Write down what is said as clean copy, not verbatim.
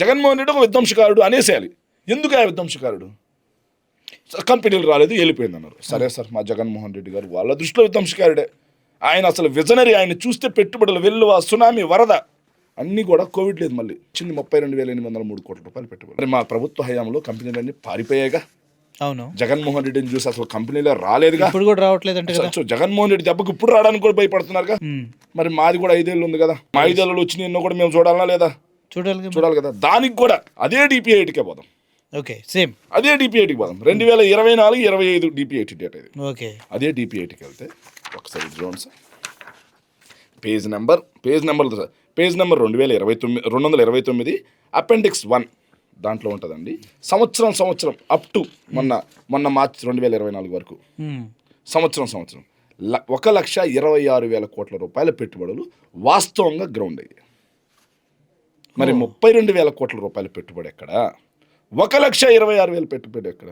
జగన్మోహన్ రెడ్డి ఒక విధ్వంసకారుడు అనేసేయాలి. ఎందుకు ఆ విధ్వంసకారుడు? కంపెనీలు రాలేదు, వెళ్ళిపోయింది అన్నారు. సరే సార్, మా జగన్మోహన్ రెడ్డి గారు వాళ్ళ దృష్టిలో విధ్వంసకారుడే. ఆయన అసలు విజనరీ. ఆయన చూస్తే పెట్టుబడులు, వెల్లువ, సునామీ, వరద అన్నీ కూడా. కోవిడ్ లేదు, మళ్ళీ చిన్న 32,803 కోట్ల రూపాయలు పెట్టుబడి. మరి మా ప్రభుత్వ హయాంలో కంపెనీలన్నీ పారిపోయాయిగా. అవును, జగన్మోహన్ రెడ్డిని చూసి అసలు కంపెనీలే రాలేదుగా. ఇప్పుడు కూడా రావట్లేదు అంటే సో జగన్మోహన్ రెడ్డి దెబ్బకు ఇప్పుడు రావడానికి కూడా భయపడుతున్నారుగా. మరి మాది కూడా 5 ఏళ్ళు ఉంది కదా. మా 5 ఏళ్ళు వచ్చిన ఎన్నో కూడా మేము చూడాలా లేదా? చూడాలి కదా. దానికి కూడా అదే డిపిఐటికే పోదాం. ఓకే, సేమ్ అదే డిపిఐటికి పోదాం. 2024-25 డిపిఐటి డేట్ ఇది. ఓకే, అదే డిపిఐటికి వెళ్తే ఒకసారి చూడండి సార్. పేజ్ నెంబర్ 229 అపెండిక్స్ 1 దాంట్లో ఉంటుందండి. సంవత్సరం అప్ టు మొన్న మార్చి 2024 వరకు సంవత్సరం 1,26,000 కోట్ల రూపాయల పెట్టుబడులు వాస్తవంగా గ్రౌండ్ అయ్యాయి. మరి 32,000 కోట్ల రూపాయల పెట్టుబడి ఎక్కడ? 1,26,000 పెట్టుబడి ఎక్కడ?